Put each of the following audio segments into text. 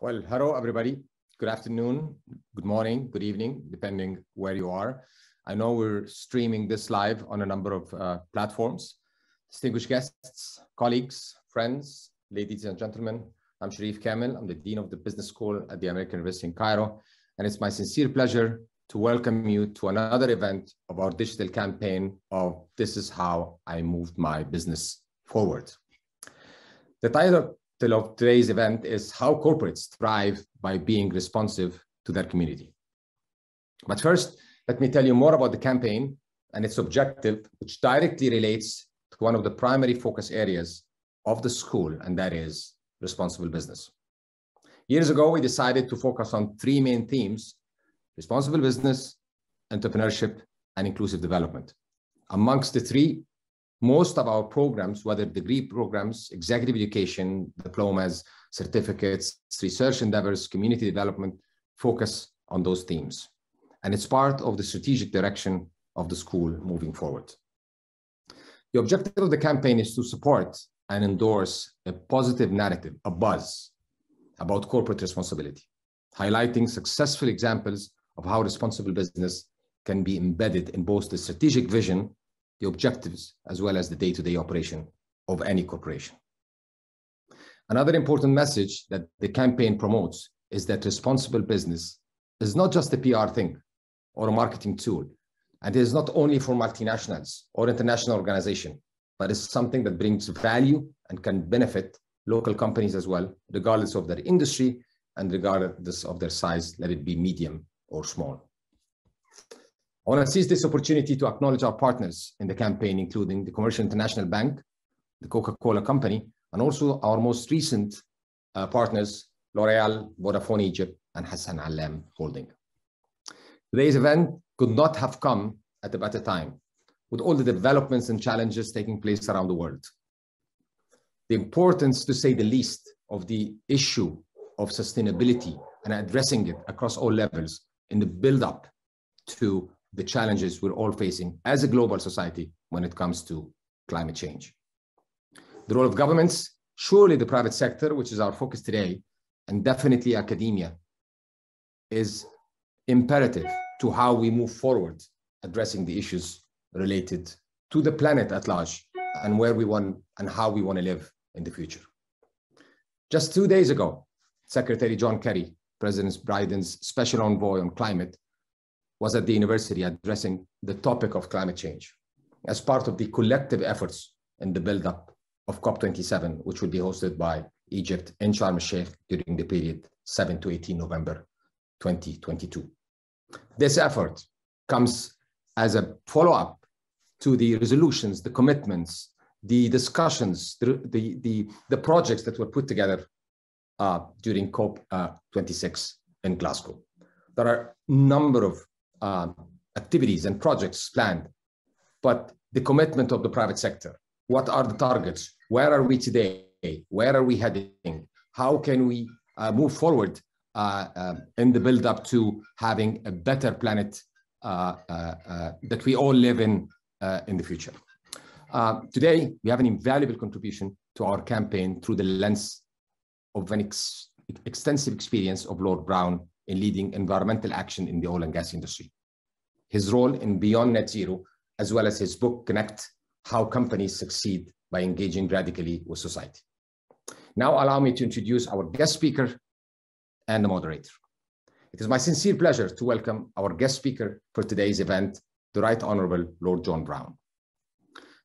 Well, hello, everybody. Good afternoon, good morning, good evening, depending where you are. I know we're streaming this live on a number of platforms. Distinguished guests, colleagues, friends, ladies and gentlemen, I'm Sherif Kamel. I'm the Dean of the Business School at the American University in Cairo. And it's my sincere pleasure to welcome you to another event of our digital campaign of This Is How I Moved My Business Forward. The title of today's event is How Corporates Thrive by Being Responsive to Their Community. But first, let me tell you more about the campaign and its objective, which directly relates to one of the primary focus areas of the school, and that is responsible business. Years ago, we decided to focus on three main themes: responsible business, entrepreneurship, and inclusive development. Amongst the three, most of our programs, whether degree programs, executive education, diplomas, certificates, research endeavors, community development, focus on those themes. And it's part of the strategic direction of the school moving forward. The objective of the campaign is to support and endorse a positive narrative, a buzz about corporate responsibility, highlighting successful examples of how responsible business can be embedded in both the strategic vision, the objectives, as well as the day-to-day operation of any corporation. Another important message that the campaign promotes is that responsible business is not just a PR thing or a marketing tool, and it is not only for multinationals or international organizations, but it's something that brings value and can benefit local companies as well, regardless of their industry and regardless of their size, let it be medium or small. I want to seize this opportunity to acknowledge our partners in the campaign, including the Commercial International Bank, the Coca-Cola Company, and also our most recent partners, L'Oréal, Vodafone Egypt, and Hassan Allam Holding. Today's event could not have come at a better time, with all the developments and challenges taking place around the world. The importance, to say the least, of the issue of sustainability and addressing it across all levels in the build-up to the challenges we're all facing as a global society when it comes to climate change. The role of governments, surely the private sector, which is our focus today, and definitely academia, is imperative to how we move forward addressing the issues related to the planet at large and where we want and how we want to live in the future. Just 2 days ago, Secretary John Kerry, President Biden's special envoy on climate, was at the university addressing the topic of climate change as part of the collective efforts in the build-up of COP27, which will be hosted by Egypt in Sharm el-Sheikh during the period 7 to 18 November 2022. This effort comes as a follow-up to the resolutions, the commitments, the discussions, the projects that were put together during COP26 in Glasgow. There are a number of activities and projects planned, but the commitment of the private sector, what are the targets, where are we today, where are we heading, how can we move forward in the build-up to having a better planet that we all live in the future. Today, we have an invaluable contribution to our campaign through the lens of an extensive experience of Lord Browne in leading environmental action in the oil and gas industry. His role in BeyondNetZero, as well as his book, Connect, How Companies Succeed by Engaging Radically with Society. Now allow me to introduce our guest speaker and the moderator. It is my sincere pleasure to welcome our guest speaker for today's event, the Right Honorable Lord John Browne.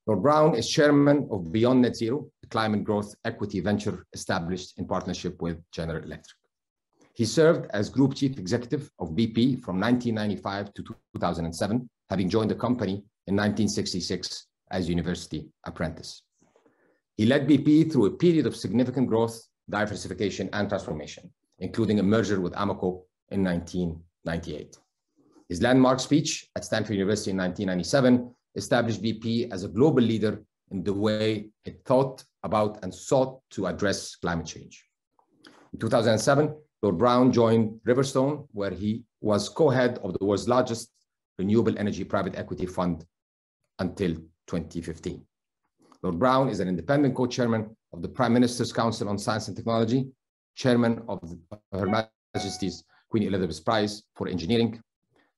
Lord Browne is chairman of BeyondNetZero, a climate growth equity venture established in partnership with General Electric. He served as Group Chief Executive of BP from 1995 to 2007, having joined the company in 1966 as university apprentice. He led BP through a period of significant growth, diversification, and transformation, including a merger with Amoco in 1998. His landmark speech at Stanford University in 1997 established BP as a global leader in the way it thought about and sought to address climate change. In 2007, Lord Browne joined Riverstone, where he was co-head of the world's largest renewable energy private equity fund until 2015. Lord Browne is an independent co-chairman of the Prime Minister's Council on Science and Technology, Chairman of Her Majesty's Queen Elizabeth Prize for Engineering,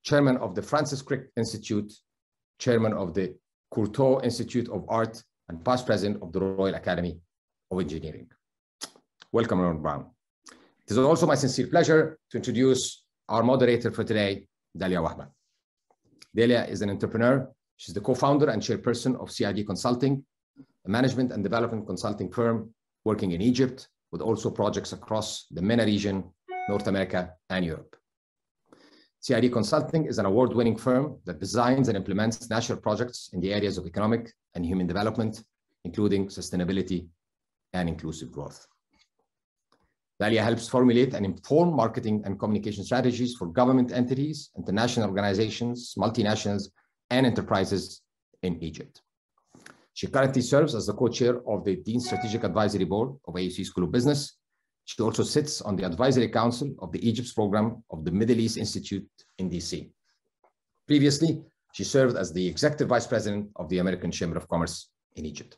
Chairman of the Francis Crick Institute, Chairman of the Courtauld Institute of Art, and past President of the Royal Academy of Engineering. Welcome, Lord Browne. It is also my sincere pleasure to introduce our moderator for today, Dalia Wahba. Dalia is an entrepreneur. She's the co-founder and chairperson of CID Consulting, a management and development consulting firm working in Egypt, with also projects across the MENA region, North America, and Europe. CID Consulting is an award-winning firm that designs and implements national projects in the areas of economic and human development, including sustainability and inclusive growth. Dalia helps formulate and inform marketing and communication strategies for government entities, international organizations, multinationals, and enterprises in Egypt. She currently serves as the co-chair of the Dean Strategic Advisory Board of AUC School of Business. She also sits on the Advisory Council of the Egypt's program of the Middle East Institute in DC. Previously, she served as the Executive Vice President of the American Chamber of Commerce in Egypt.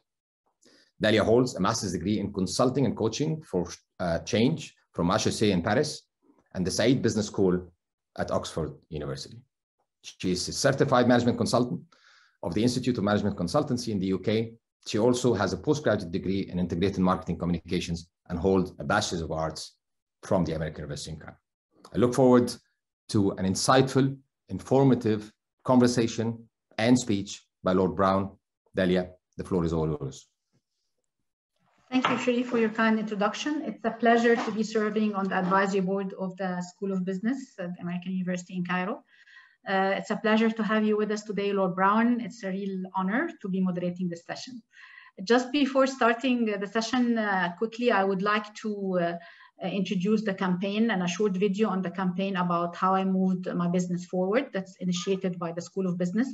Dalia holds a master's degree in consulting and coaching for change from HEC in Paris and the CID Business School at Oxford University. She is a certified management consultant of the Institute of Management Consultancy in the UK. She also has a postgraduate degree in integrated marketing communications and holds a Bachelor's of Arts from the American University in Cairo. I look forward to an insightful, informative conversation and speech by Lord Browne. Dalia, the floor is all yours. Thank you, Sherif, for your kind introduction. It's a pleasure to be serving on the advisory board of the School of Business at the American University in Cairo. It's a pleasure to have you with us today, Lord Browne. It's a real honor to be moderating this session. Just before starting the session, quickly, I would like to introduce the campaign and a short video on the campaign about how I moved my business forward. That's initiated by the School of Business.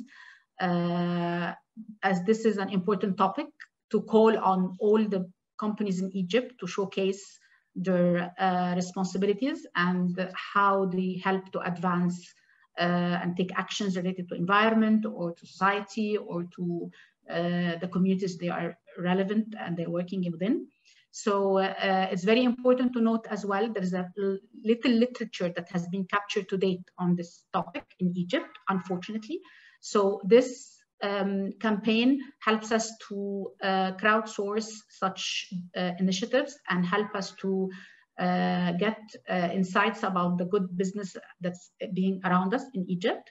As this is an important topic, to call on all the companies in Egypt to showcase their responsibilities and how they help to advance and take actions related to environment or to society or to the communities they are relevant and they're working within. So it's very important to note as well, there's a little literature that has been captured to date on this topic in Egypt, unfortunately. So this campaign helps us to crowdsource such initiatives and help us to get insights about the good business that's being around us in Egypt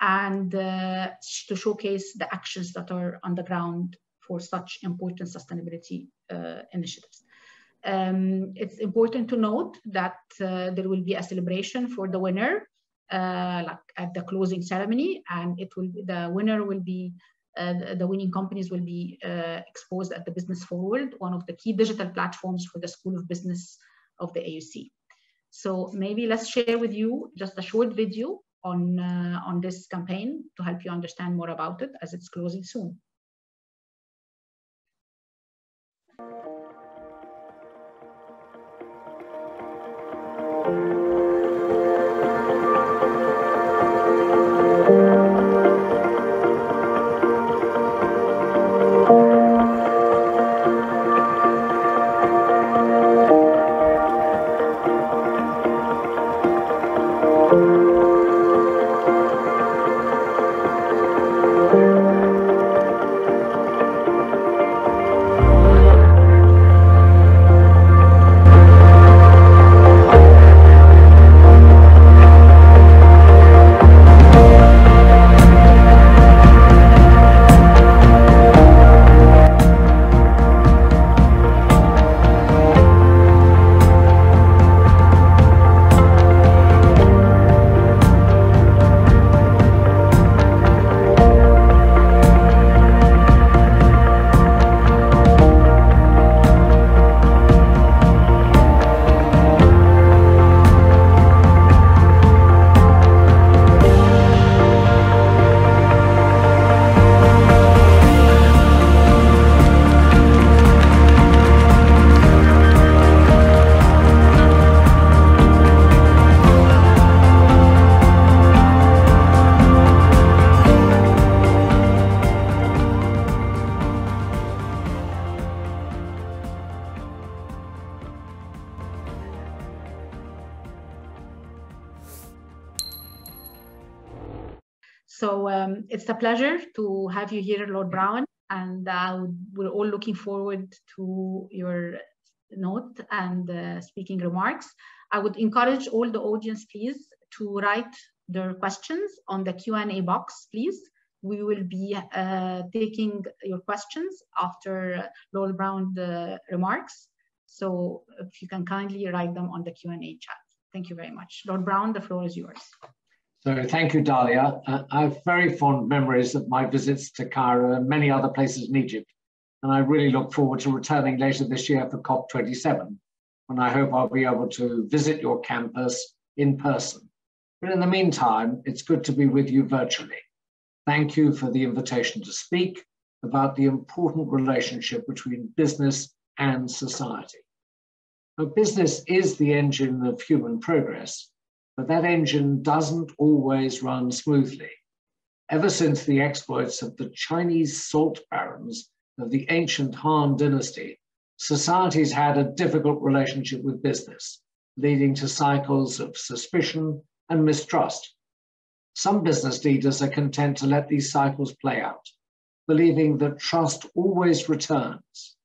and to showcase the actions that are on the ground for such important sustainability initiatives. It's important to note that there will be a celebration for the winner like at the closing ceremony, and it will be, the winner will be the winning companies will be exposed at the Business Forward, one of the key digital platforms for the School of Business of the AUC. So maybe let's share with you just a short video on this campaign to help you understand more about it as it's closing soon. So it's a pleasure to have you here, Lord Browne, and we're all looking forward to your note and speaking remarks. I would encourage all the audience, please, to write their questions on the Q&A box, please. We will be taking your questions after Lord Browne's remarks. So if you can kindly write them on the Q&A chat. Thank you very much. Lord Browne, the floor is yours. So thank you, Dalia. I have very fond memories of my visits to Cairo and many other places in Egypt. And I really look forward to returning later this year for COP27, when I hope I'll be able to visit your campus in person. But in the meantime, it's good to be with you virtually. Thank you for the invitation to speak about the important relationship between business and society. Now, business is the engine of human progress, but that engine doesn't always run smoothly. Ever since the exploits of the Chinese salt barons of the ancient Han dynasty, society's had a difficult relationship with business, leading to cycles of suspicion and mistrust. Some business leaders are content to let these cycles play out, believing that trust always returns.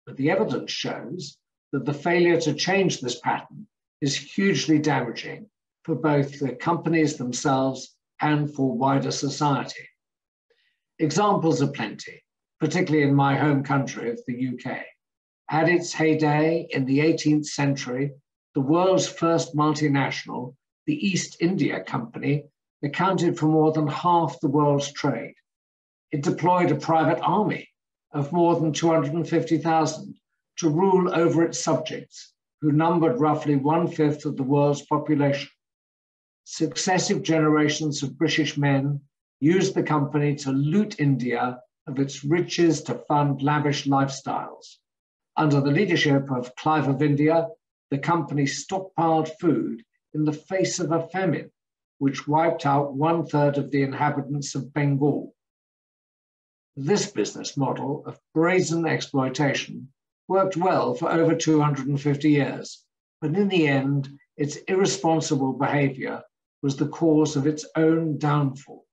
But the evidence shows that the failure to change this pattern is hugely damaging for both the companies themselves and for wider society. Examples are plenty, particularly in my home country of the UK. At its heyday in the 18th century, the world's first multinational, the East India Company, accounted for more than half the world's trade. It deployed a private army of more than 250,000 to rule over its subjects, who numbered roughly 1/5 of the world's population. Successive generations of British men used the company to loot India of its riches to fund lavish lifestyles. Under the leadership of Clive of India, the company stockpiled food in the face of a famine, which wiped out 1/3 of the inhabitants of Bengal. This business model of brazen exploitation worked well for over 250 years, but in the end, its irresponsible behavior was the cause of its own downfall.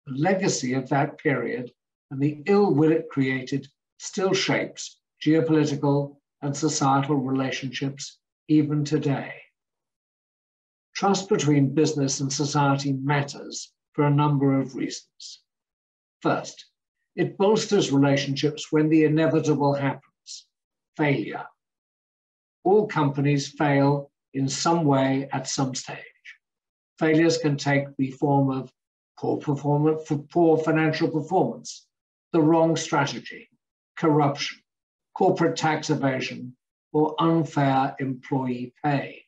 The legacy of that period and the ill will it created still shapes geopolitical and societal relationships even today. Trust between business and society matters for a number of reasons. First, it bolsters relationships when the inevitable happens, failure. All companies fail in some way at some stage. Failures can take the form of poor financial performance, the wrong strategy, corruption, corporate tax evasion, or unfair employee pay.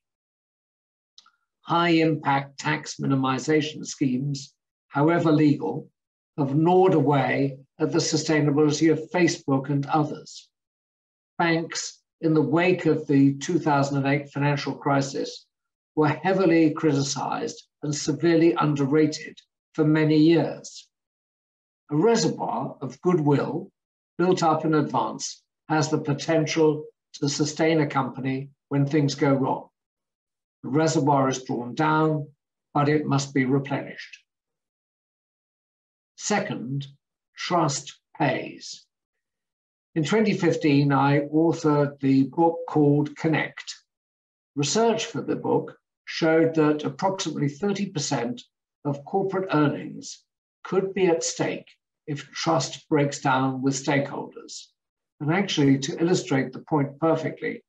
High-impact tax minimization schemes, however legal, have gnawed away at the sustainability of Facebook and others. Banks, in the wake of the 2008 financial crisis, were heavily criticized and severely underrated for many years. A reservoir of goodwill built up in advance has the potential to sustain a company when things go wrong. The reservoir is drawn down, but it must be replenished. Second, trust pays. In 2015, I authored the book called Connect. Research for the book showed that approximately 30% of corporate earnings could be at stake if trust breaks down with stakeholders. And actually, to illustrate the point perfectly,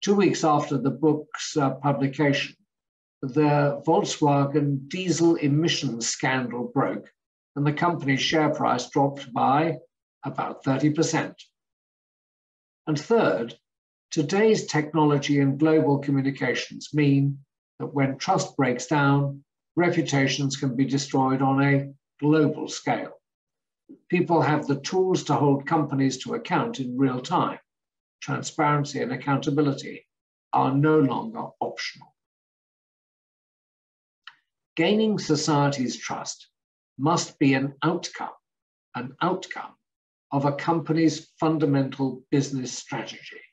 2 weeks after the book's publication, the Volkswagen diesel emissions scandal broke, and the company's share price dropped by about 30%. And third, today's technology and global communications mean that when trust breaks down, reputations can be destroyed on a global scale. People have the tools to hold companies to account in real time. Transparency and accountability are no longer optional. Gaining society's trust must be an outcome of a company's fundamental business strategy.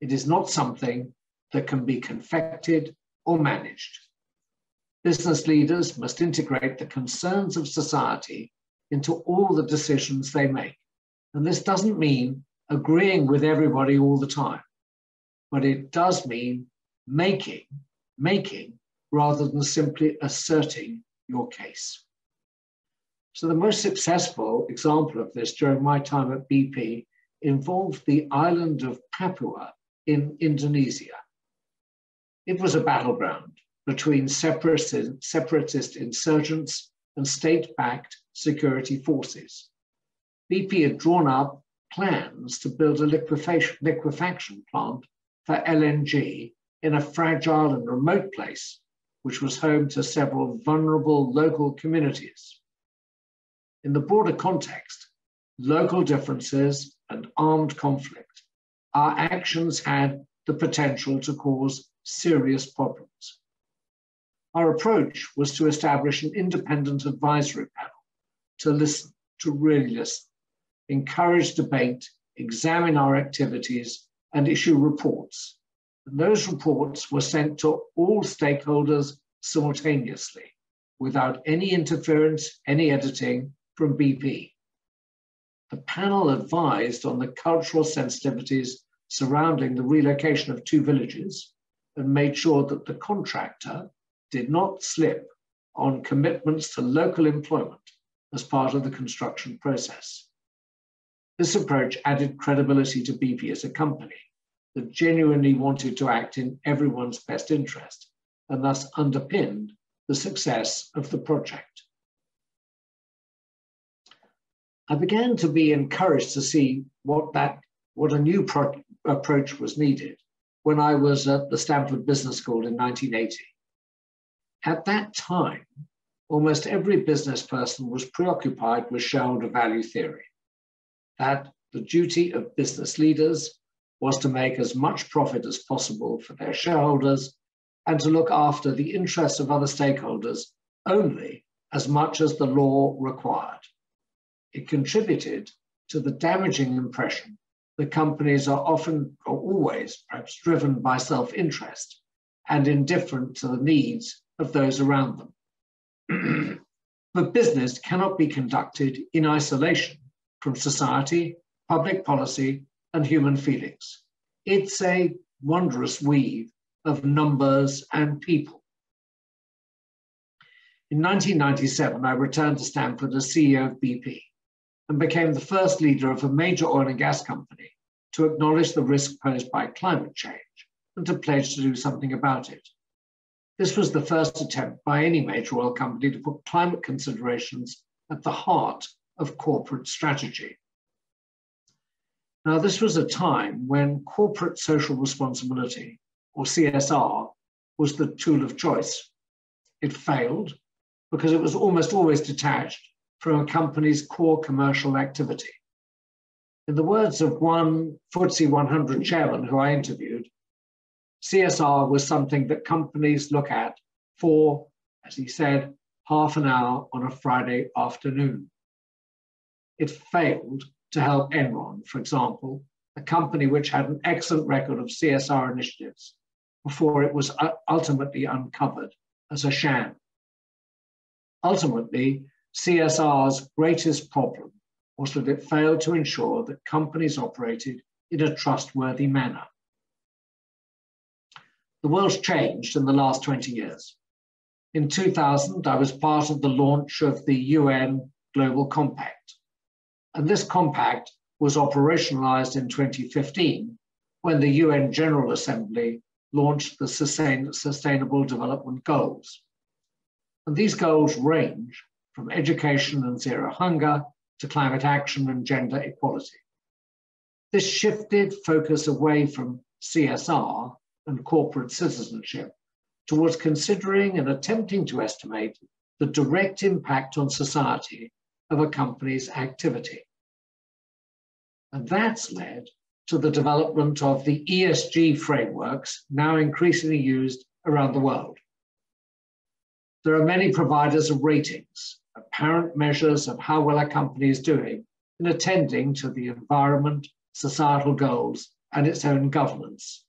It is not something that can be confected or managed. Business leaders must integrate the concerns of society into all the decisions they make. And this doesn't mean agreeing with everybody all the time, but it does mean making rather than simply asserting your case. So the most successful example of this during my time at BP involved the island of Papua in Indonesia. It was a battleground between separatist insurgents and state-backed security forces. BP had drawn up plans to build a liquefaction plant for LNG in a fragile and remote place, which was home to several vulnerable local communities. In the broader context, local differences and armed conflict, our actions had the potential to cause serious problems. Our approach was to establish an independent advisory panel to listen, to really listen, encourage debate, examine our activities, and issue reports. And those reports were sent to all stakeholders simultaneously, without any interference, any editing from BP. The panel advised on the cultural sensitivities surrounding the relocation of 2 villages and made sure that the contractor did not slip on commitments to local employment as part of the construction process. This approach added credibility to BP as a company that genuinely wanted to act in everyone's best interest and thus underpinned the success of the project. I began to be encouraged to see what a new approach was needed when I was at the Stanford Business School in 1980. At that time, almost every business person was preoccupied with shareholder value theory, that the duty of business leaders was to make as much profit as possible for their shareholders and to look after the interests of other stakeholders only as much as the law required. It contributed to the damaging impression that companies are often or always perhaps driven by self-interest and indifferent to the needs of those around them. But business cannot be conducted in isolation from society, public policy, and human feelings. It's a wondrous weave of numbers and people. In 1997, I returned to Stanford as CEO of BP and became the first leader of a major oil and gas company to acknowledge the risk posed by climate change and to pledge to do something about it. This was the first attempt by any major oil company to put climate considerations at the heart of corporate strategy. Now, this was a time when corporate social responsibility, or CSR, was the tool of choice. It failed because it was almost always detached from a company's core commercial activity. In the words of one FTSE 100 chairman who I interviewed, CSR was something that companies look at for, as he said, half an hour on a Friday afternoon. It failed to help Enron, for example, a company which had an excellent record of CSR initiatives before it was ultimately uncovered as a sham. Ultimately, CSR's greatest problem was that it failed to ensure that companies operated in a trustworthy manner. The world's changed in the last 20 years. In 2000, I was part of the launch of the UN Global Compact. And this compact was operationalized in 2015 when the UN General Assembly launched the Sustainable Development Goals. And these goals range from education and zero hunger to climate action and gender equality. This shifted focus away from CSR and corporate citizenship towards considering and attempting to estimate the direct impact on society of a company's activity. And that's led to the development of the ESG frameworks now increasingly used around the world. There are many providers of ratings, apparent measures of how well a company is doing in attending to the environment, societal goals, and its own governance.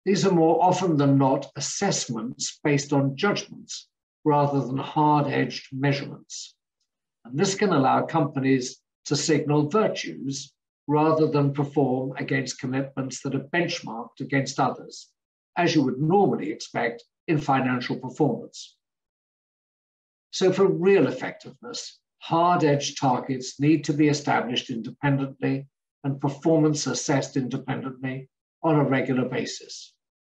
These are more often than not assessments based on judgments rather than hard-edged measurements. And this can allow companies to signal virtues rather than perform against commitments that are benchmarked against others, as you would normally expect in financial performance. So for real effectiveness, hard-edged targets need to be established independently and performance assessed independently on a regular basis.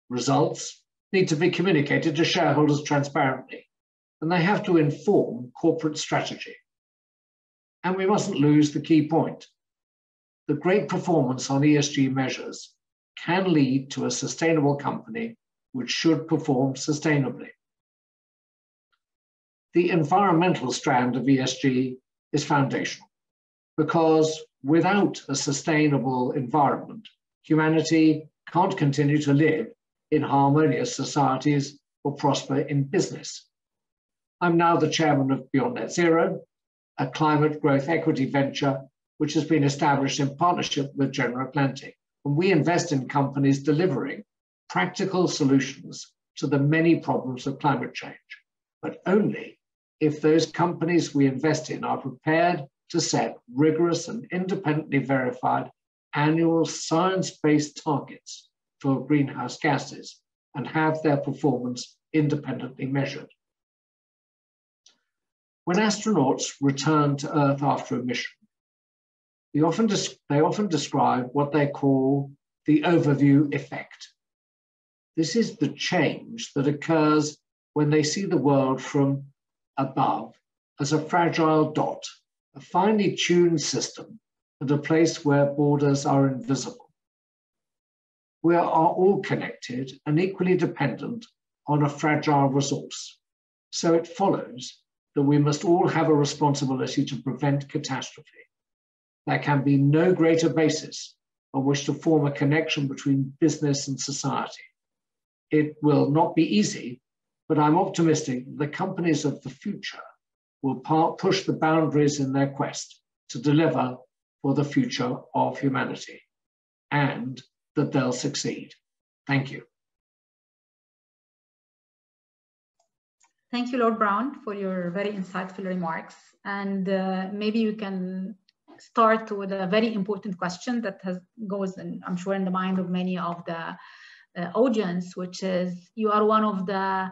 Results need to be communicated to shareholders transparently, and they have to inform corporate strategy. And we mustn't lose the key point. The great performance on ESG measures can lead to a sustainable company which should perform sustainably. The environmental strand of ESG is foundational because without a sustainable environment, humanity can't continue to live in harmonious societies or prosper in business. I'm now the chairman of BeyondNetZero, a climate growth equity venture which has been established in partnership with General Atlantic. And we invest in companies delivering practical solutions to the many problems of climate change, but only if those companies we invest in are prepared to set rigorous and independently verified annual science-based targets for greenhouse gases and have their performance independently measured. When astronauts return to Earth after a mission, they often describe what they call the overview effect. This is the change that occurs when they see the world from above as a fragile dot, a finely tuned system, and a place where borders are invisible. We are all connected and equally dependent on a fragile resource. So it follows that we must all have a responsibility to prevent catastrophe. There can be no greater basis on which to form a connection between business and society. It will not be easy, but I'm optimistic that the companies of the future will push the boundaries in their quest to deliver for the future of humanity, and that they'll succeed. Thank you. Thank you, Lord Browne, for your very insightful remarks. And maybe you can start with a very important question that goes, I'm sure, in the mind of many of the audience, which is, you are one of the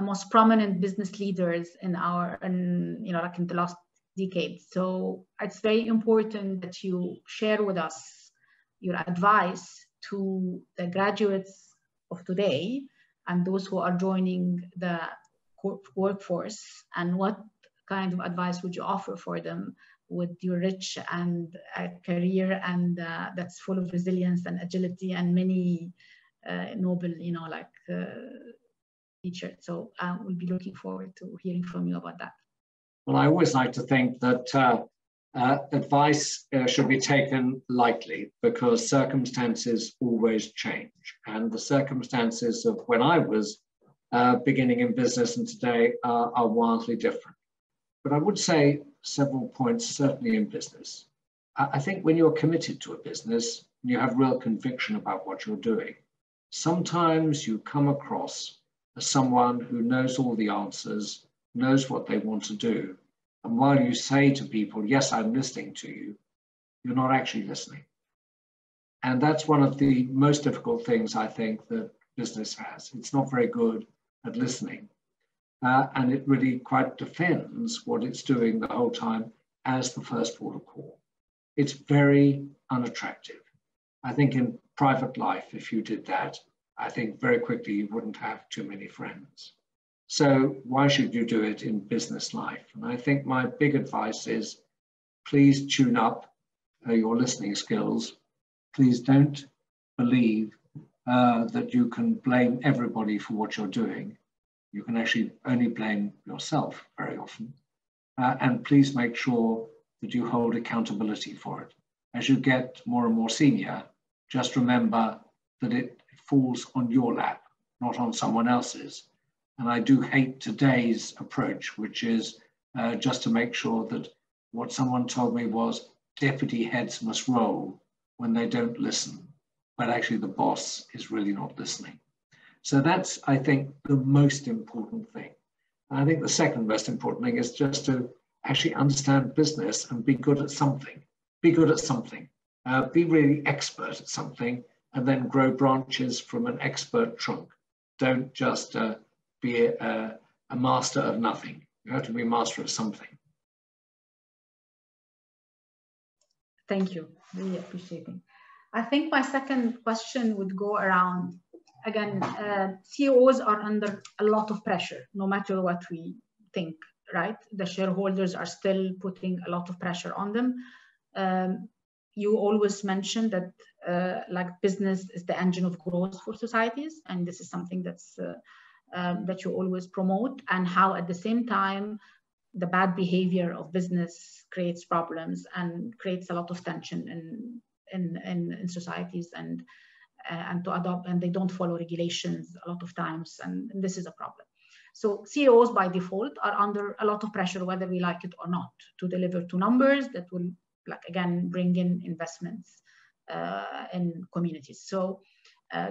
most prominent business leaders in the last decade. So it's very important that you share with us your advice to the graduates of today and those who are joining the workforce, and what kind of advice would you offer for them with your rich and career and that's full of resilience and agility and many noble, features. So we'll be looking forward to hearing from you about that. Well, I always like to think that advice should be taken lightly because circumstances always change. And the circumstances of when I was beginning in business and today are wildly different. But I would say several points, certainly in business. I think when you're committed to a business, you have real conviction about what you're doing. Sometimes you come across as someone who knows all the answers, knows what they want to do. And while you say to people, yes, I'm listening to you, you're not actually listening. And that's one of the most difficult things I think that business has. It's not very good at listening. And it really quite defends what it's doing the whole time as the first port of call. It's very unattractive. I think in private life, if you did that, I think very quickly you wouldn't have too many friends. So why should you do it in business life? And I think my big advice is, please tune up your listening skills. Please don't believe that you can blame everybody for what you're doing. You can actually only blame yourself very often. And please make sure that you hold accountability for it. As you get more and more senior, just remember that it falls on your lap, not on someone else's. And I do hate today's approach, which is just to make sure that what someone told me was deputy heads must roll when they don't listen. but actually the boss is really not listening. So that's, I think, the most important thing. And I think the second most important thing is just to actually understand business and be good at something. Be good at something. Be really expert at something, and then grow branches from an expert trunk. Don't just be a master of nothing. You have to be a master of something. Thank you. Really appreciating. I think my second question would go around, again, CEOs are under a lot of pressure, no matter what we think, right? The shareholders are still putting a lot of pressure on them. You always mention that like business is the engine of growth for societies, and this is something that's that you always promote, and how at the same time the bad behavior of business creates problems and creates a lot of tension in societies, and to adopt, and they don't follow regulations a lot of times, and this is a problem. So CEOs by default are under a lot of pressure, whether we like it or not, to deliver to numbers that will, like, again, bring in investments in communities. So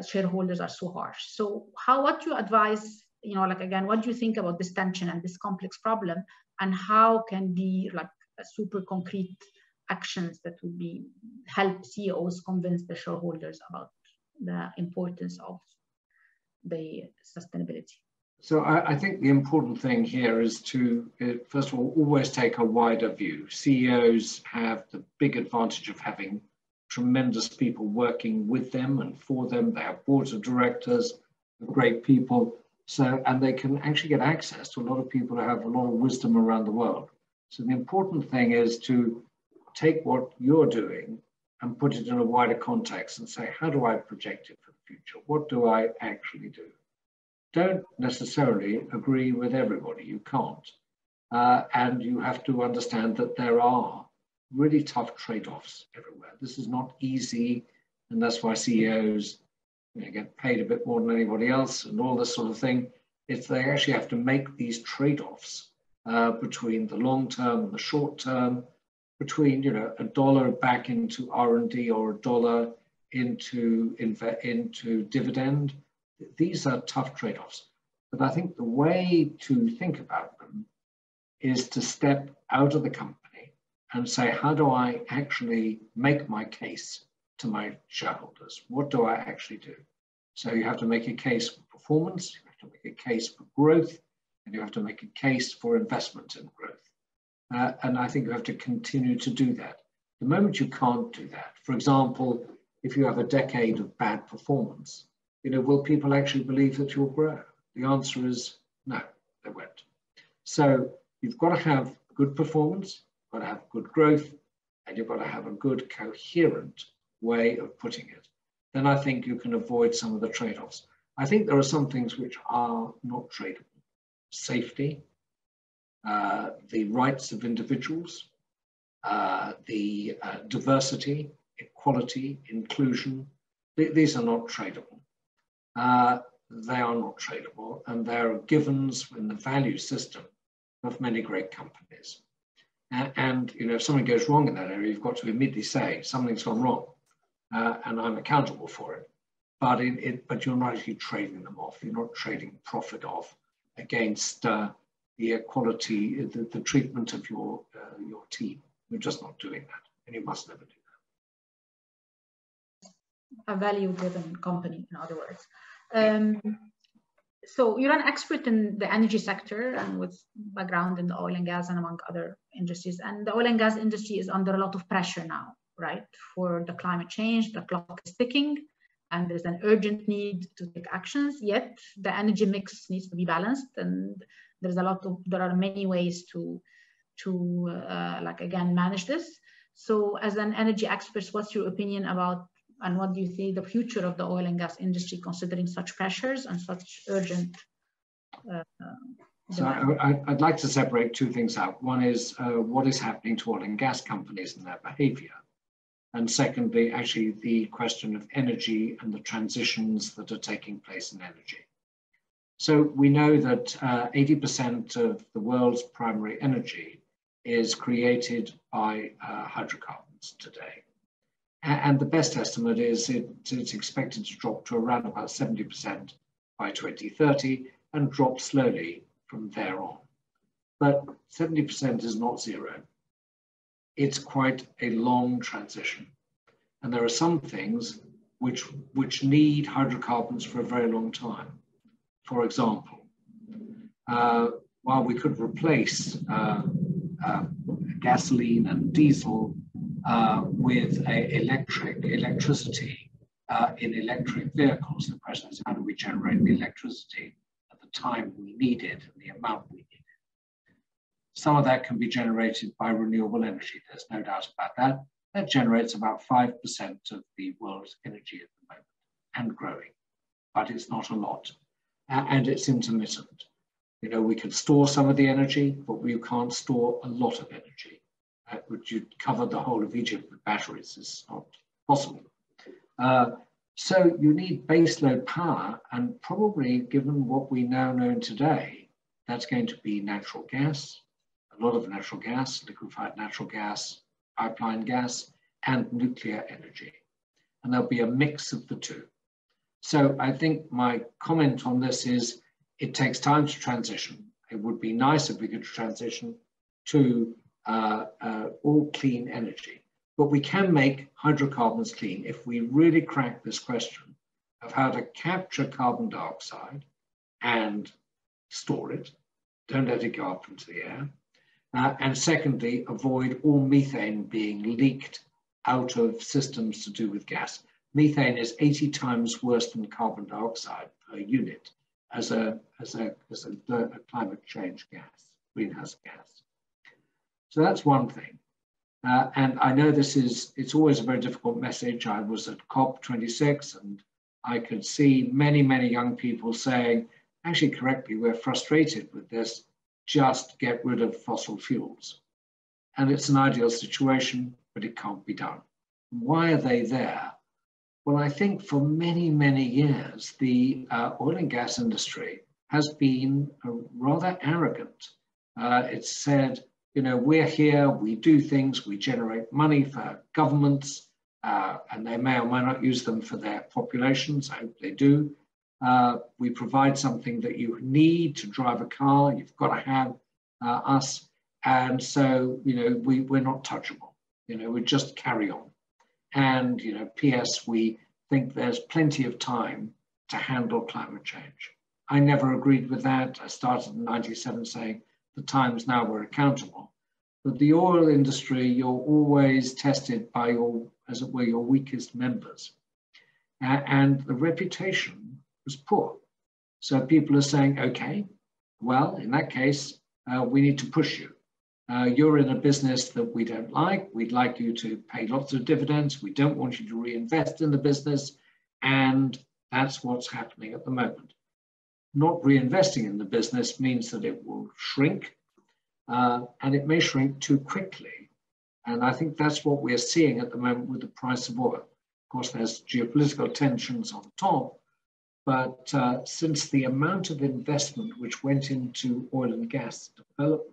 shareholders are so harsh. So what do you advise, you know, like, again, what do you think about this tension and this complex problem, and how can be like a super concrete actions that would be help CEOs convince the shareholders about the importance of the sustainability? So I think the important thing here is to, first of all, always take a wider view. CEOs have the big advantage of having tremendous people working with them and for them. They have boards of directors, great people. So, and they can actually get access to a lot of people who have a lot of wisdom around the world. So the important thing is to take what you're doing and put it in a wider context and say, how do I project it for the future? What do I actually do? Don't necessarily agree with everybody, you can't. And you have to understand that there are really tough trade-offs everywhere. This is not easy, and that's why CEOs get paid a bit more than anybody else and all this sort of thing. It's they actually have to make these trade-offs between the long term and the short term, between a dollar back into R&D or a dollar into dividend. These are tough trade-offs. But I think the way to think about them is to step out of the company and say, how do I actually make my case to my shareholders? What do I actually do? So you have to make a case for performance, you have to make a case for growth, and you have to make a case for investment in growth. And I think you have to continue to do that. The moment you can't do that, for example, if you have a decade of bad performance, will people actually believe that you'll grow? The answer is no, they won't. So you've got to have good performance, you've got to have good growth, and you've got to have a good coherent way of putting it. Then I think you can avoid some of the trade-offs. I think there are some things which are not tradable. Safety, the rights of individuals, the diversity, equality, inclusion. These are not tradable. They are not tradable, and they're givens in the value system of many great companies. And if something goes wrong in that area, you've got to immediately say something's gone wrong, and I'm accountable for it. But you're not actually trading them off. You're not trading profit off against the equality, the treatment of your team. You're just not doing that, and you must never do that. A value-driven company, in other words. So you're an expert in the energy sector and with background in the oil and gas and among other industries. And the oil and gas industry is under a lot of pressure now, right? For the climate change, the clock is ticking, and there's an urgent need to take actions. Yet the energy mix needs to be balanced, and there are many ways to again manage this. So as an energy expert, what's your opinion about, and what do you think the future of the oil and gas industry, considering such pressures and such urgent So I'd like to separate two things out. One is what is happening to oil and gas companies and their behavior. And secondly, actually the question of energy and the transitions that are taking place in energy. So we know that 80% of the world's primary energy is created by hydrocarbons today. And the best estimate is it's expected to drop to around about 70% by 2030 and drop slowly from there on. But 70% is not zero. It's quite a long transition. And there are some things which need hydrocarbons for a very long time. For example, while we could replace gasoline and diesel with electricity in electric vehicles, the question is, how do we generate the electricity at the time we need it and the amount we need it? Some of that can be generated by renewable energy. There's no doubt about that. That generates about 5% of the world's energy at the moment and growing, but it's not a lot. And it's intermittent. You know, we could store some of the energy, but we can't store a lot of energy. Would you cover the whole of Egypt with batteries? It's not possible. So you need baseload power, and probably given what we now know today, that's going to be natural gas, a lot of natural gas, liquefied natural gas, pipeline gas, and nuclear energy. And there'll be a mix of the two. So I think my comment on this is it takes time to transition. It would be nice if we could transition to all clean energy. But we can make hydrocarbons clean if we really crack this question of how to capture carbon dioxide and store it. Don't let it go up into the air. And secondly, avoid all methane being leaked out of systems to do with gas. Methane is 80 times worse than carbon dioxide per unit as a climate change gas, greenhouse gas. So that's one thing. And I know it's always a very difficult message. I was at COP26 and I could see many, many young people saying, actually correctly, we're frustrated with this, just get rid of fossil fuels. And it's an ideal situation, but it can't be done. Why are they there? Well, I think for many, many years, the oil and gas industry has been rather arrogant. It's said, you know, we're here, we do things, we generate money for governments, and they may or may not use them for their populations. I hope they do. We provide something that you need to drive a car. You've got to have us. And so, you know, we're not touchable. You know, we just carry on. And, you know, P.S., we think there's plenty of time to handle climate change. I never agreed with that. I started in '97 saying the times now we're accountable. But the oil industry, you're always tested by your, as it were, your weakest members. And the reputation was poor. So people are saying, okay, well, in that case, we need to push you. You're in a business that we don't like. We'd like you to pay lots of dividends. We don't want you to reinvest in the business. And that's what's happening at the moment. Not reinvesting in the business means that it will shrink, and it may shrink too quickly. And I think that's what we're seeing at the moment with the price of oil. Of course, there's geopolitical tensions on top, but since the amount of investment which went into oil and gas development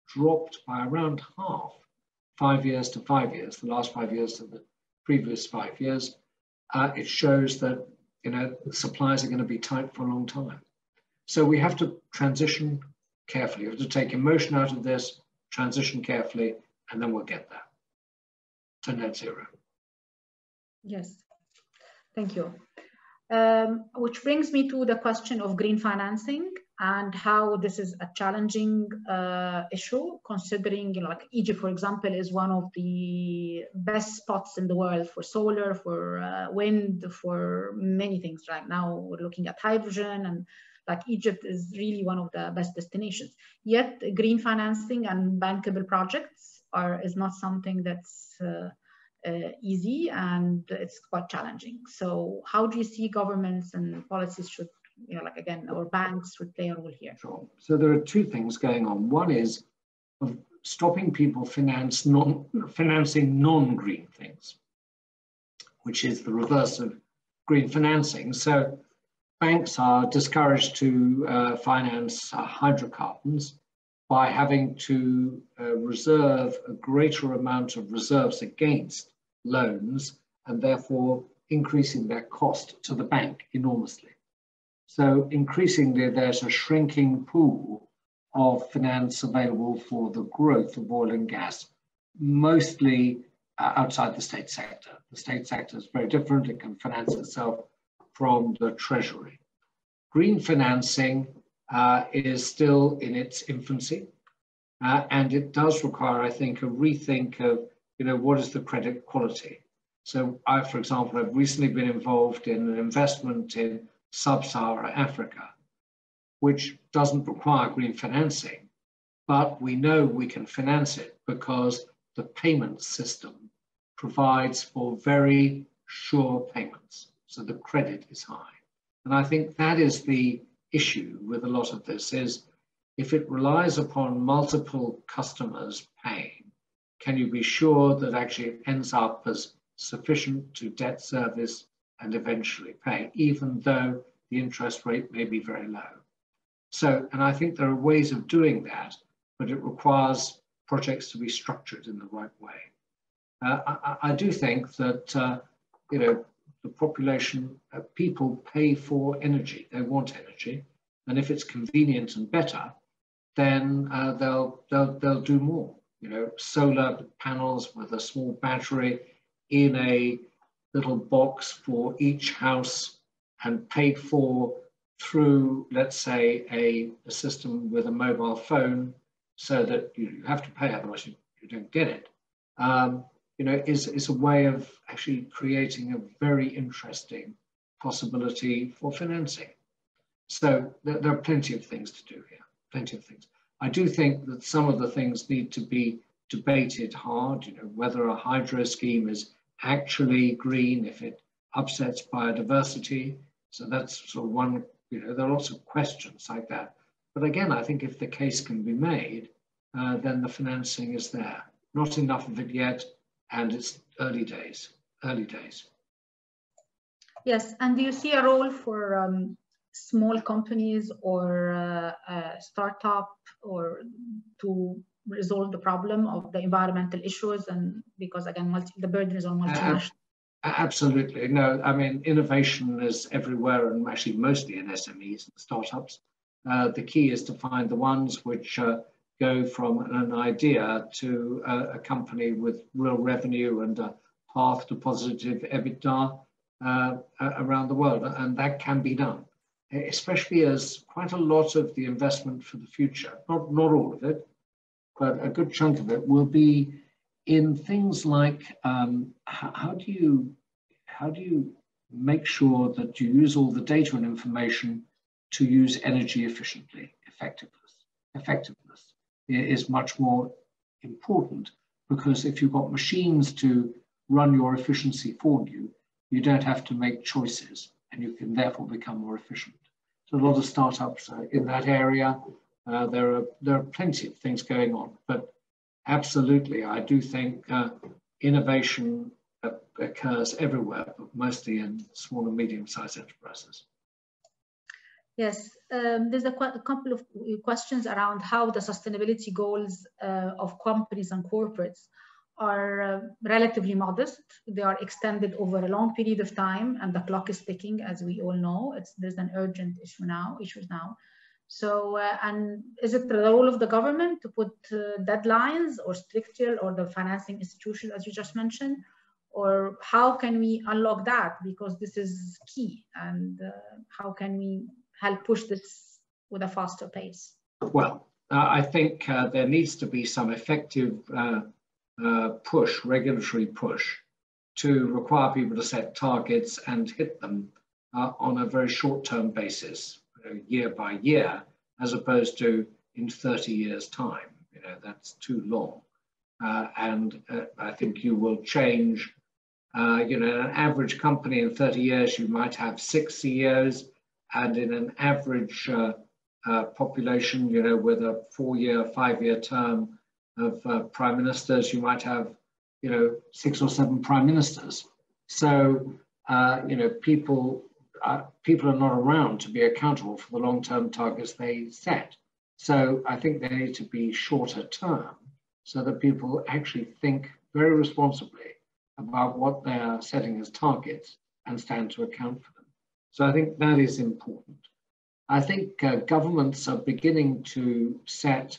dropped by around half, 5 years to 5 years, the last 5 years to the previous 5 years, it shows that, you know, supplies are going to be tight for a long time. So we have to transition carefully. We have to take emotion out of this, transition carefully, and then we'll get there to net zero. Yes, thank you. Which brings me to the question of green financing and how this is a challenging issue, considering, you know, like Egypt, for example, is one of the best spots in the world for solar, for wind, for many things. Right now, we're looking at hydrogen, and like Egypt is really one of the best destinations. Yet, green financing and bankable projects is not something that's easy, and it's quite challenging. So how do you see governments and policies should, you know, like again, our banks should play a role here? Sure. So there are two things going on. One is of stopping people financing non-green things, which is the reverse of green financing. So banks are discouraged to finance hydrocarbons by having to reserve a greater amount of reserves against loans and therefore increasing their cost to the bank enormously. So increasingly, there's a shrinking pool of finance available for the growth of oil and gas, mostly outside the state sector. The state sector is very different. It can finance itself from the Treasury. Green financing is still in its infancy, and it does require, I think, a rethink of, what is the credit quality? So I, for example, have recently been involved in an investment in sub-Saharan Africa, which doesn't require green financing, but we know we can finance it because the payment system provides for very sure payments. So the credit is high. And I think that is the issue with a lot of this, is if it relies upon multiple customers paying, can you be sure that actually it ends up as sufficient to debt service and eventually pay, even though the interest rate may be very low? So, and I think there are ways of doing that, but it requires projects to be structured in the right way. I do think that, the population, people pay for energy. They want energy. And if it's convenient and better, then they'll do more. Solar panels with a small battery in a little box for each house and paid for through, let's say, a system with a mobile phone, so that you have to pay, otherwise you don't get it, is a way of actually creating a very interesting possibility for financing. So there are plenty of things to do here, plenty of things. I do think that some of the things need to be debated hard, whether a hydro scheme is actually green if it upsets biodiversity. So that's sort of one, there are lots of questions like that. But again, I think if the case can be made, then the financing is there. Not enough of it yet, and it's early days, early days. Yes, and do you see a role for small companies or startup, or to resolve the problem of the environmental issues? And because again, the burden is on multinational. Absolutely. No, I mean, innovation is everywhere, and actually mostly in SMEs and startups. The key is to find the ones which go from an idea to a company with real revenue and a path to positive EBITDA around the world. And that can be done, especially as quite a lot of the investment for the future, not all of it, but a good chunk of it will be in things like how do you make sure that you use all the data and information to use energy efficiently? Effectiveness is much more important, because if you've got machines to run your efficiency for you, you don't have to make choices, and you can therefore become more efficient. So a lot of startups in that area. There are plenty of things going on, but absolutely, I do think innovation occurs everywhere, but mostly in small and medium-sized enterprises. Yes, there's a couple of questions around how the sustainability goals of companies and corporates are relatively modest. They are extended over a long period of time, and the clock is ticking, as we all know. There's an urgent issue now. So, and is it the role of the government to put deadlines or stricter, or the financing institution, as you just mentioned? Or how can we unlock that? Because this is key, and how can we help push this with a faster pace? Well, I think there needs to be some effective regulatory push, to require people to set targets and hit them on a very short-term basis, year by year, as opposed to in 30 years' time. That's too long. And I think you will change, in an average company in 30 years, you might have 6 CEOs, and in an average population, with a 4-year, 5-year term of prime ministers, you might have, 6 or 7 prime ministers. So, people are not around to be accountable for the long-term targets they set. So I think they need to be shorter term, so that people actually think very responsibly about what they are setting as targets and stand to account for them. So I think that is important. I think governments are beginning to set,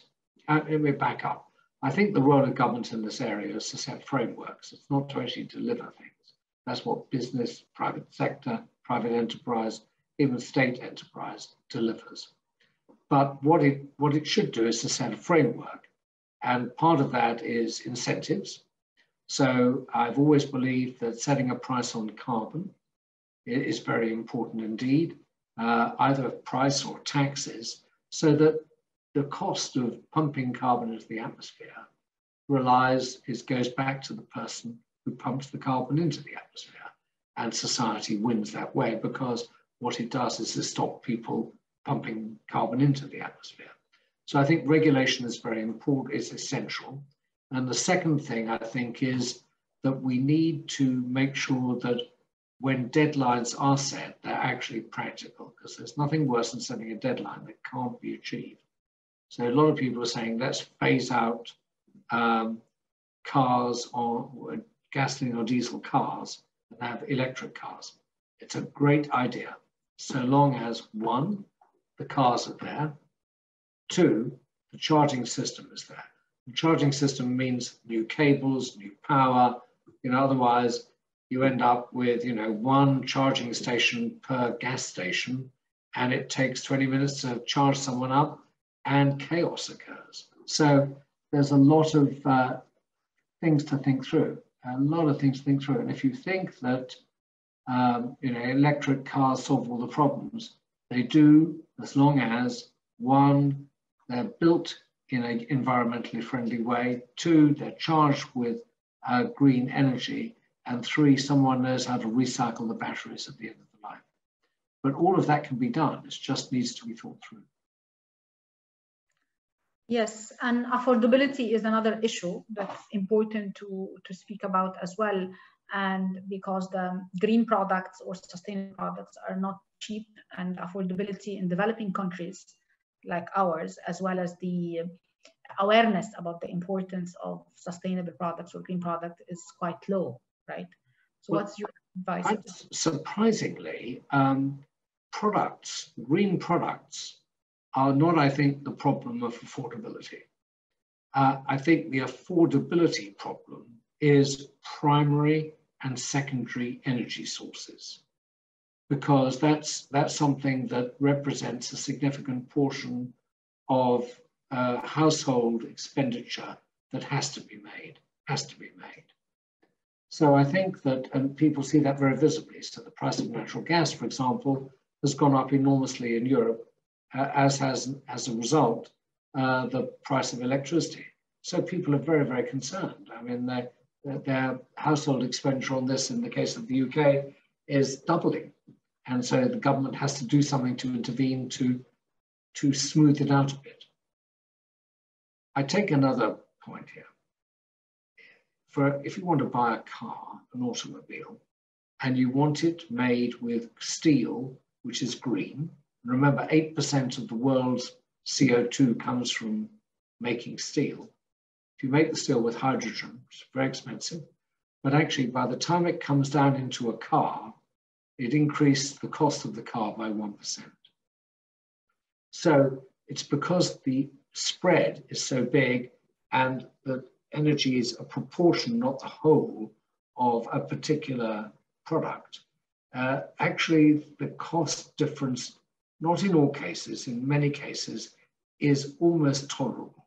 let me back up. I think the role of government in this area is to set frameworks. It's not to actually deliver things. That's what business, private sector, private enterprise, even state enterprise delivers. But what it should do is to set a framework. And part of that is incentives. So I've always believed that setting a price on carbon is very important indeed, either price or taxes, so that the cost of pumping carbon into the atmosphere goes back to the person who pumps the carbon into the atmosphere. And society wins that way, because what it does is to stop people pumping carbon into the atmosphere. So I think regulation is very important, is essential. And the second thing I think is that we need to make sure that when deadlines are set, they're actually practical, because there's nothing worse than setting a deadline that can't be achieved. So a lot of people are saying, let's phase out cars or gasoline or diesel cars and have electric cars. It's a great idea, so long as one, the cars are there, two, the charging system is there. The charging system means new cables, new power, otherwise you end up with, one charging station per gas station, and it takes 20 minutes to charge someone up and chaos occurs. So there's a lot of things to think through, And if you think that, electric cars solve all the problems, they do, as long as one, they're built in an environmentally friendly way, two, they're charged with green energy, and three, someone knows how to recycle the batteries at the end of the life. But all of that can be done. It just needs to be thought through. Yes, and affordability is another issue that's important to speak about as well. And because the green products or sustainable products are not cheap, and affordability in developing countries like ours, as well as the awareness about the importance of sustainable products or green product, is quite low, right? So what's your advice? Surprisingly, green products are not, I think, the problem of affordability. I think the affordability problem is primary and secondary energy sources, because that's something that represents a significant portion of household expenditure that has to be made. So I think that, and people see that very visibly. So the price of natural gas, for example, has gone up enormously in Europe, as a result, the price of electricity. So people are very, very concerned. I mean, their household expenditure on this, in the case of the UK, is doubling. And so the government has to do something to intervene to smooth it out a bit. I take another point here. If you want to buy a car, an automobile, and you want it made with steel, which is green, remember 8% of the world's CO2 comes from making steel. If you make the steel with hydrogen, it's very expensive, but actually by the time it comes down into a car, it increased the cost of the car by 1%. So it's because the spread is so big and the energy is a proportion, not the whole, of a particular product. Actually, the cost difference, not in all cases, in many cases, is almost tolerable.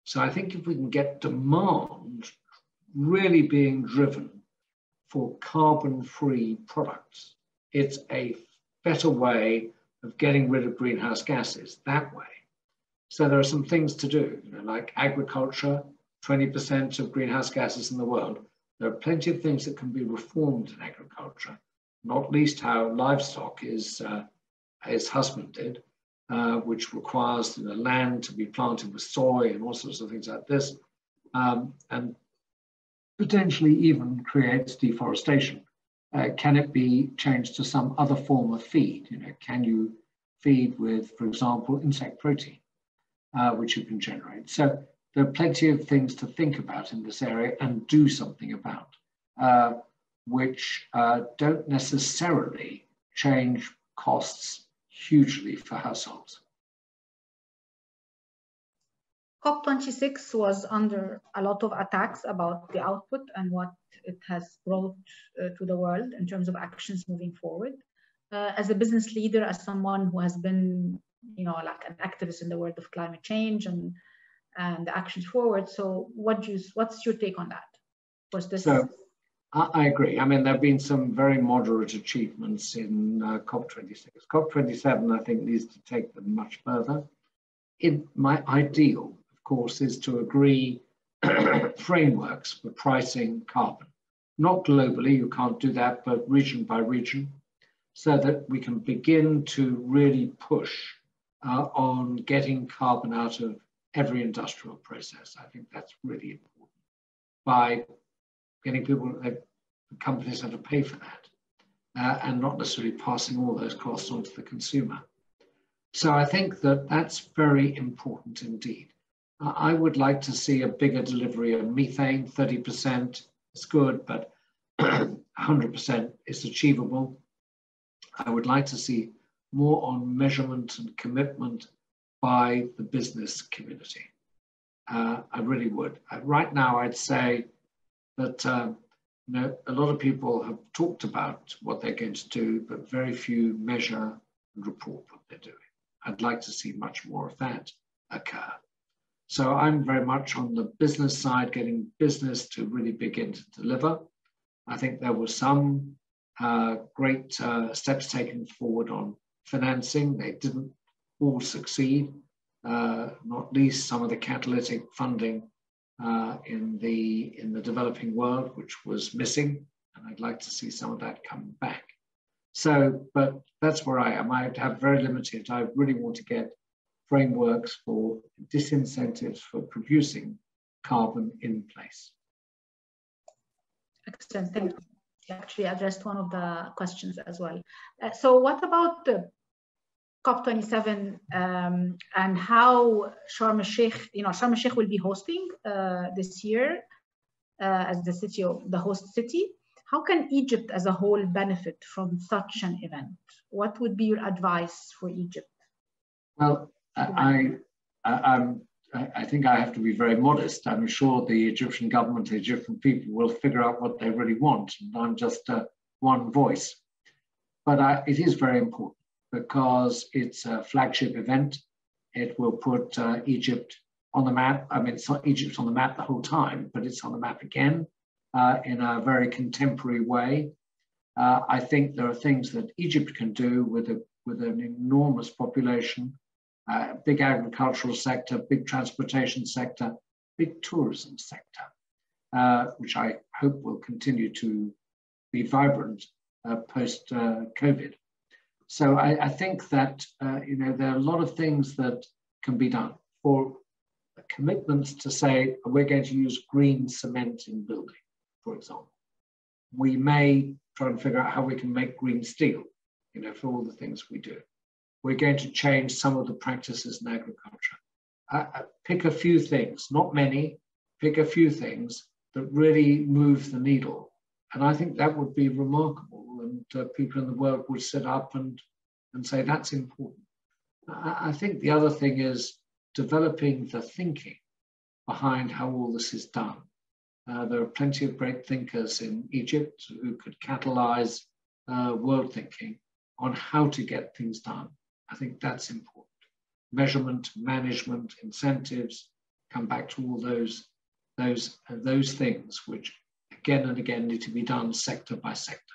So I think if we can get demand really being driven for carbon-free products, it's a better way of getting rid of greenhouse gases that way. So there are some things to do, like agriculture, 20% of greenhouse gases in the world. There are plenty of things that can be reformed in agriculture, not least how livestock is husbanded, which requires land to be planted with soy and all sorts of things like this, and potentially even creates deforestation. Can it be changed to some other form of feed? Can you feed with, for example, insect protein, which you can generate? So there are plenty of things to think about in this area and do something about. which don't necessarily change costs hugely for households. COP26 was under a lot of attacks about the output and what it has brought to the world in terms of actions moving forward. As a business leader, as someone who has been, like an activist in the world of climate change and the actions forward, so what's your take on that? Was this? So I agree. I mean, there have been some very moderate achievements in COP26. COP27, I think, needs to take them much further. My ideal, of course, is to agree frameworks for pricing carbon. Not globally, you can't do that, but region by region, so that we can begin to really push on getting carbon out of every industrial process. I think that's really important, by getting companies have to pay for that, and not necessarily passing all those costs on to the consumer. So I think that that's very important indeed. I would like to see a bigger delivery of methane. 30% is good, but 100% is achievable. I would like to see more on measurement and commitment by the business community. I really would. Right now, I'd say that a lot of people have talked about what they're going to do, but very few measure and report what they're doing. I'd like to see much more of that occur. So I'm very much on the business side, getting business to really begin to deliver. I think there were some great steps taken forward on financing. They didn't all succeed, not least some of the catalytic funding in the developing world, which was missing, and I'd like to see some of that come back. So, but that's where I am. I have very limited. I really want to get frameworks for disincentives for producing carbon in place. Excellent. Thank you. You actually addressed one of the questions as well. So what about the COP27 and how Sharm el-Sheikh, Sharm el-Sheikh will be hosting this year as the host city. How can Egypt as a whole benefit from such an event? What would be your advice for Egypt? Well, I think I have to be very modest. I'm sure the Egyptian government, the Egyptian people will figure out what they really want, and I'm just one voice. But it is very important because it's a flagship event. It will put Egypt on the map. I mean, it's not Egypt on the map the whole time, but it's on the map again in a very contemporary way. I think there are things that Egypt can do with an enormous population, big agricultural sector, big transportation sector, big tourism sector, which I hope will continue to be vibrant post-COVID. So I think that there are a lot of things that can be done. For commitments to say we're going to use green cement in building, for example. We may try and figure out how we can make green steel, for all the things we do. We're going to change some of the practices in agriculture. Pick a few things, not many, pick a few things that really move the needle. And I think that would be remarkable, and people in the world would sit up and say that's important. I think the other thing is developing the thinking behind how all this is done. There are plenty of great thinkers in Egypt who could catalyze world thinking on how to get things done. I think that's important. Measurement, management, incentives, come back to all those things which again and again need to be done sector by sector.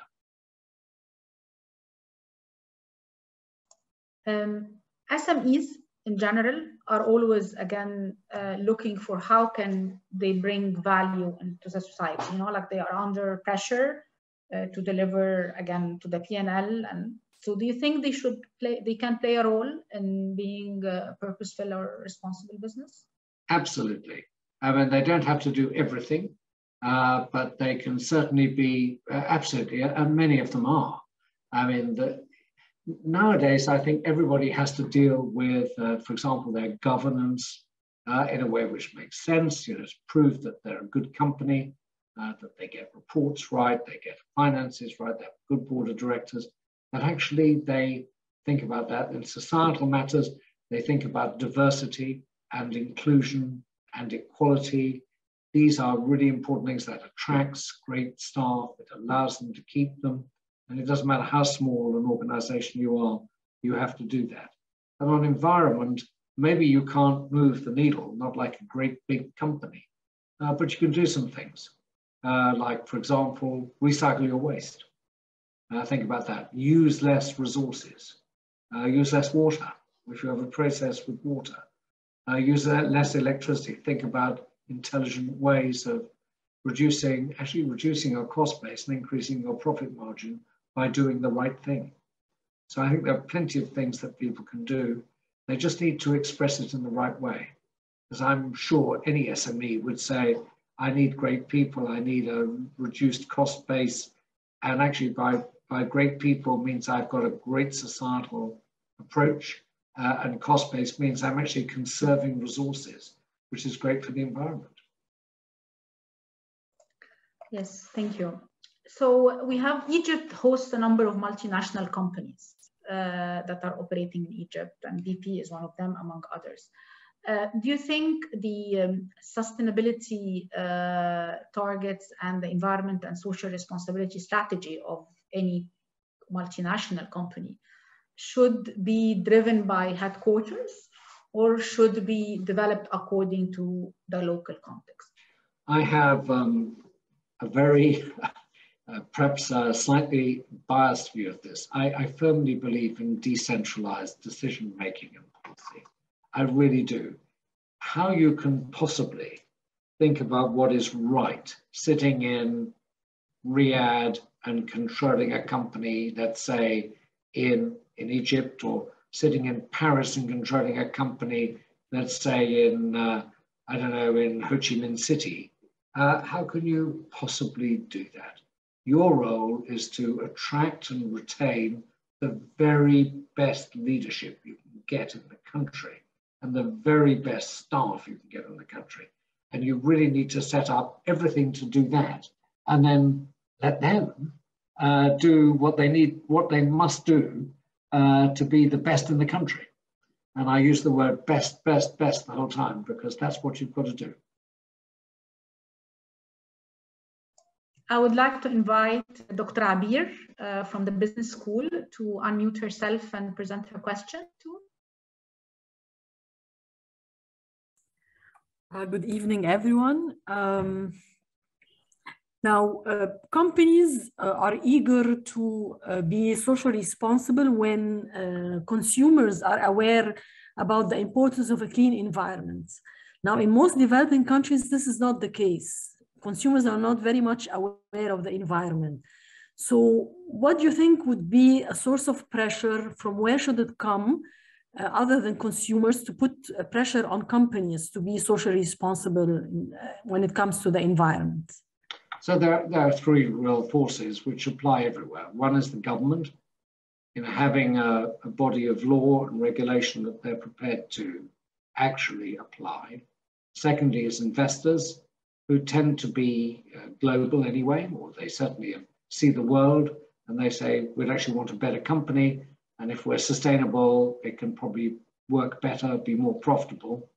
SMEs in general are always, again, looking for how can they bring value into the society. Like they are under pressure to deliver, again, to the P&L. And so do you think they can play a role in being a purposeful or responsible business? Absolutely. I mean, they don't have to do everything, but they can certainly be, absolutely, and many of them are. I mean, nowadays, I think everybody has to deal with, for example, their governance in a way which makes sense, to prove that they're a good company. that they get reports right, they get finances right, they have good board of directors, that actually they think about that. In societal matters, they think about diversity and inclusion and equality. These are really important things that attracts great staff, it allows them to keep them, and it doesn't matter how small an organization you are, you have to do that. And on environment, maybe you can't move the needle, not like a great big company, but you can do some things. Like, for example, recycle your waste. Think about that. Use less resources. Use less water, if you have a process with water. Use less electricity. Think about intelligent ways of reducing our cost base and increasing your profit margin by doing the right thing. So I think there are plenty of things that people can do. They just need to express it in the right way. Because I'm sure any SME would say, I need great people, I need a reduced cost base. And actually by great people means I've got a great societal approach, and cost base means I'm actually conserving resources, which is great for the environment. Yes, thank you. So we have Egypt hosts a number of multinational companies that are operating in Egypt, and BP is one of them, among others. Do you think the sustainability targets and the environment and social responsibility strategy of any multinational company should be driven by headquarters or should be developed according to the local context? I have a very, perhaps slightly biased view of this. I firmly believe in decentralized decision-making and policy. I really do. How you can possibly think about what is right, sitting in Riyadh and controlling a company, let's say, in Egypt, or sitting in Paris and controlling a company, let's say, in, I don't know, in Ho Chi Minh City. How can you possibly do that? Your role is to attract and retain the very best leadership you can get in the country and the very best staff you can get in the country. And you really need to set up everything to do that, and then let them do what they need, what they must do to be the best in the country. And I use the word best, best, best the whole time, because that's what you've got to do. I would like to invite Dr. Abir from the business school to unmute herself and present her question too. Good evening, everyone. Now, companies are eager to be socially responsible when consumers are aware about the importance of a clean environment. Now, in most developing countries, this is not the case. Consumers are not very much aware of the environment. So what do you think would be a source of pressure? From where should it come, other than consumers, to put pressure on companies to be socially responsible when it comes to the environment? So there are three real forces which apply everywhere. One is the government, having a body of law and regulation that they're prepared to actually apply. Secondly is investors, who tend to be global anyway, or they certainly see the world and they say, we'd actually want a better company. And if we're sustainable, it can probably work better, be more profitable,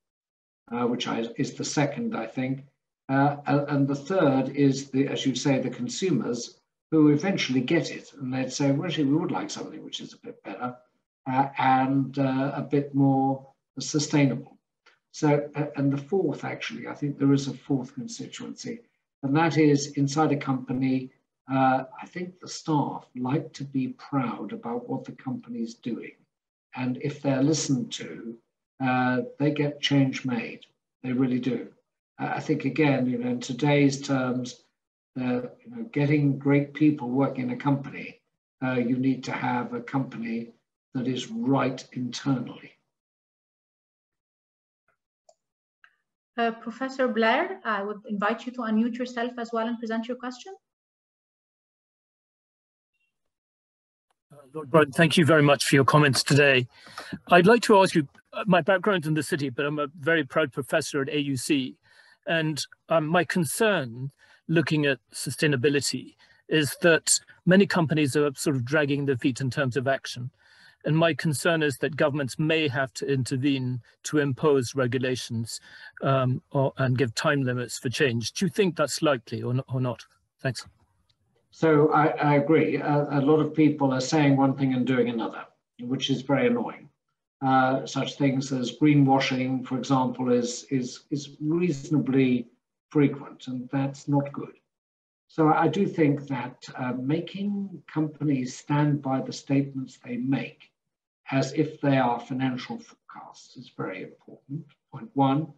which is the second, I think. And the third is, as you say, the consumers who eventually get it. And they'd say, well, actually, we would like something which is a bit better and a bit more sustainable. So, and the fourth, actually, I think there is a fourth constituency, and that is inside a company, I think the staff like to be proud about what the company is doing. And if they're listened to, they get change made. They really do. I think, again, in today's terms, getting great people working in a company, you need to have a company that is right internally. Professor Blair, I would invite you to unmute yourself as well and present your question. Lord Browne, thank you very much for your comments today. I'd like to ask you, my background's in the city, but I'm a very proud professor at AUC. And my concern looking at sustainability is that many companies are sort of dragging their feet in terms of action. And my concern is that governments may have to intervene to impose regulations and give time limits for change. Do you think that's likely or not? Thanks. So I agree. A lot of people are saying one thing and doing another, which is very annoying. Such things as greenwashing, for example, is reasonably frequent, and that's not good. So I do think that making companies stand by the statements they make as if they are financial forecasts is very important, point one.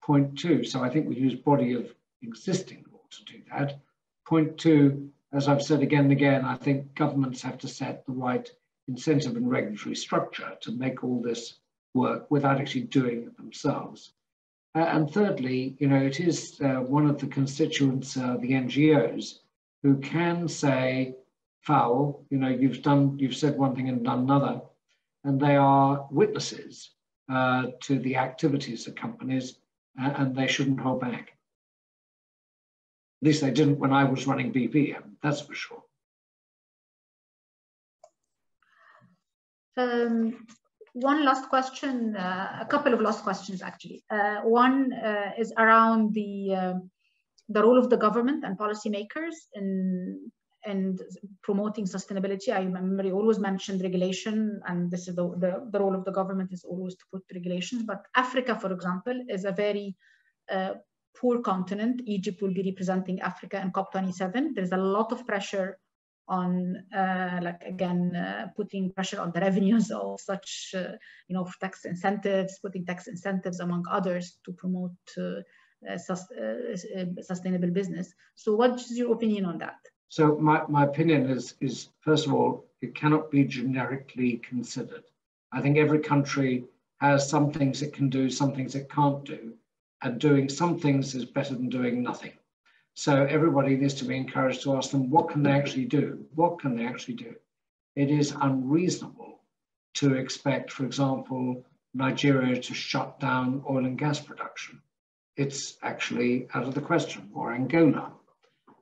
Point two, so I think we use body of existing law to do that. Point two, as I've said again and again, I think governments have to set the right incentive and regulatory structure to make all this work without actually doing it themselves. And thirdly, it is one of the constituents, the NGOs, who can say, foul, you've said one thing and done another, and they are witnesses to the activities of companies, and they shouldn't hold back. At least they didn't when I was running BP, that's for sure. One last question, a couple of last questions actually. One is around the role of the government and policymakers in promoting sustainability. I remember you always mentioned regulation, and this is the role of the government is always to put regulations. But Africa, for example, is a very poor continent. Egypt will be representing Africa in COP27. There's a lot of pressure on, putting pressure on the revenues of such, tax incentives, putting tax incentives among others to promote sustainable business. So what's your opinion on that? So my opinion is, first of all, it cannot be generically considered. I think every country has some things it can do, some things it can't do, and doing some things is better than doing nothing. So everybody needs to be encouraged to ask them, what can they actually do? What can they actually do? It is unreasonable to expect, for example, Nigeria to shut down oil and gas production. It's actually out of the question, or Angola.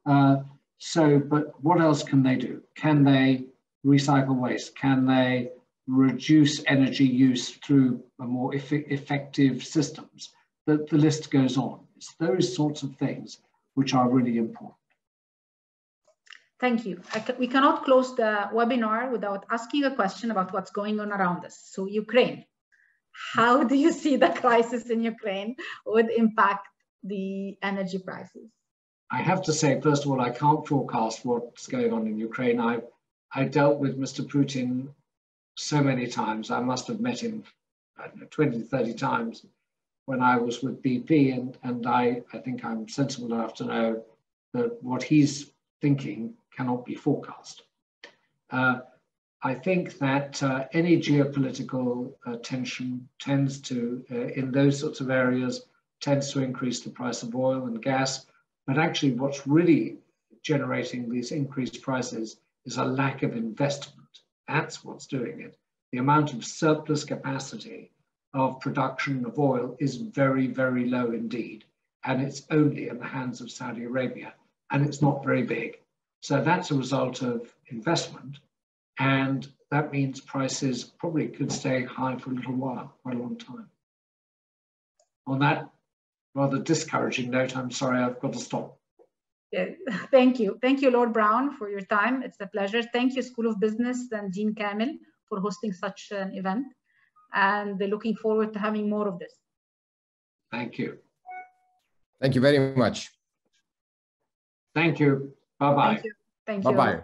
But what else can they do? Can they recycle waste? Can they reduce energy use through more effective systems? The list goes on. It's those sorts of things which are really important. Thank you. We cannot close the webinar without asking a question about what's going on around us. So Ukraine, how do you see the crisis in Ukraine would impact the energy prices? I have to say, first of all, I can't forecast what's going on in Ukraine. I dealt with Mr. Putin so many times. I must have met him, I don't know, 20, 30 times when I was with BP, and I think I'm sensible enough to know that what he's thinking cannot be forecast. I think that any geopolitical tension tends to, in those sorts of areas, tends to increase the price of oil and gas. But actually what's really generating these increased prices is a lack of investment. That's what's doing it. The amount of surplus capacity of production of oil is very, very low indeed. And it's only in the hands of Saudi Arabia, and it's not very big. So that's a result of investment. And that means prices probably could stay high for a little while, quite a long time. On that rather discouraging note, I'm sorry, I've got to stop. Yeah, thank you. Thank you, Lord Browne, for your time. It's a pleasure. Thank you, School of Business and Dean Kamel for hosting such an event. And looking forward to having more of this. Thank you. Thank you very much. Thank you. Bye-bye. Thank you. Thank you. Bye-bye.